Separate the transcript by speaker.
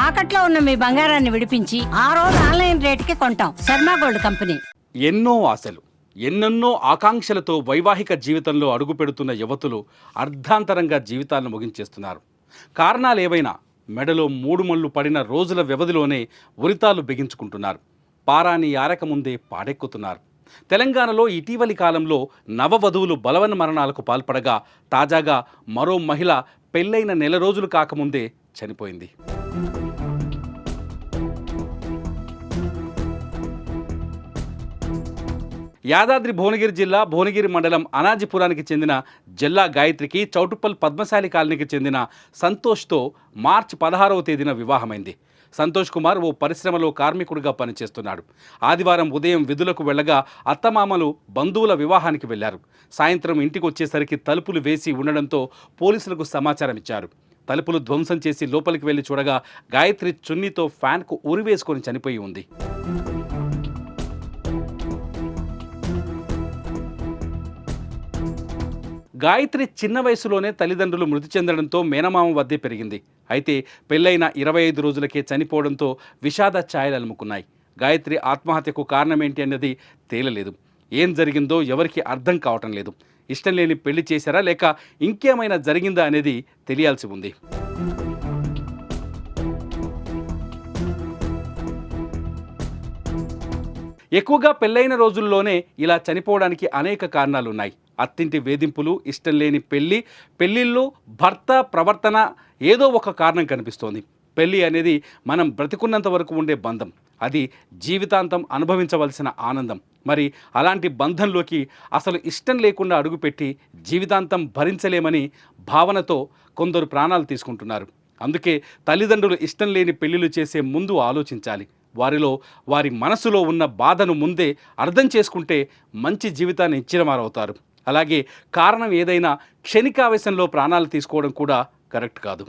Speaker 1: తాకట్లో ఉన్న మీ బంగారాన్ని విడిపించి ఆ రోజు ఆన్లైన్ రేటుకి కొంటాం. Sharma gold company.
Speaker 2: ఎన్నో ఆశలు, ఎన్నెన్నో ఆకాంక్షలతో వైవాహిక జీవితంలో అడుగుపెడుతున్న యువతులు అర్ధాంతరంగా జీవితాలను ముగించేస్తున్నారు. కారణాలు ఏవైనా మెడలో 3 ముళ్ళు పడిన రోజుల వ్యవధిలోనే ఉరితాలు బిగించుకుంటున్నారు. పారాని ఆరకముందే పాడెక్కుతున్నారు. తెలంగాణలో ఇటీవలి కాలంలో నవవధువులు బలవన్ మరణాలకు పాల్పడగా తాజాగా మరో మహిళ పెళ్ళైన నెల రోజులు కాకముందే చనిపోయింది. యాదాద్రి భువనగిరి జిల్లా భువనగిరి మండలం అనాజిపురానికి చెందిన జల్లా గాయత్రికి చౌటుప్పల్ పద్మశాలి కాలనీకి చెందిన సంతోష్తో మార్చి 16వ తేదీన వివాహమైంది. సంతోష్ కుమార్ ఓ పరిశ్రమలో కార్మికుడిగా పనిచేస్తున్నాడు. ఆదివారం ఉదయం విధులకు వెళ్ళగా అత్తమామలు బంధువుల వివాహానికి వెళ్లారు. సాయంత్రం ఇంటికి వచ్చేసరికి తలుపులు వేసి ఉండడంతో పోలీసులకు సమాచారం ఇచ్చారు. తలుపులు ధ్వంసం చేసి లోపలికి వెళ్లి చూడగా గాయత్రి చున్నీతో ఫ్యాన్కు ఉరివేసుకొని చనిపోయి ఉంది. గాయత్రి చిన్న వయసులోనే తల్లిదండ్రులు మృతి చెందడంతో మేనమామ వద్దే పెరిగింది. అయితే పెళ్ళైన 25 రోజులకే చనిపోవడంతో విషాద ఛాయలు అలుముకున్నాయి. గాయత్రి ఆత్మహత్యకు కారణమేంటి అన్నది తేలలేదు. ఏం జరిగిందో ఎవరికి అర్థం కావటం లేదు. ఇష్టం లేని పెళ్లి చేశారా లేక ఇంకేమైనా జరిగిందా అనేది తెలియాల్సి ఉంది. ఎక్కువగా పెళ్ళైన రోజుల్లోనే ఇలా చనిపోవడానికి అనేక కారణాలున్నాయి. అత్తింటి వేధింపులు, ఇష్టం లేని పెళ్ళిళ్ళు, భర్త ప్రవర్తన ఏదో ఒక కారణం కనిపిస్తోంది. పెళ్ళి అనేది మనం బ్రతికున్నంత వరకు ఉండే బంధం. అది జీవితాంతం అనుభవించవలసిన ఆనందం. మరి అలాంటి బంధంలోకి అసలు ఇష్టం లేకుండా అడుగుపెట్టి జీవితాంతం భరించలేమని భావనతో కొందరు ప్రాణాలు తీసుకుంటున్నారు. అందుకే తల్లిదండ్రులు ఇష్టం లేని పెళ్ళిళ్ళు చేసే ముందు ఆలోచించాలి. వారి మనసులో ఉన్న బాధను ముందే అర్థం చేసుకుంటే మంచి జీవితాన్ని ఇచ్చిన వారవుతారు. అలాగే కారణం ఏదైనా క్షణికావేశంలో ప్రాణాలు తీసుకోవడం కూడా కరెక్ట్ కాదు.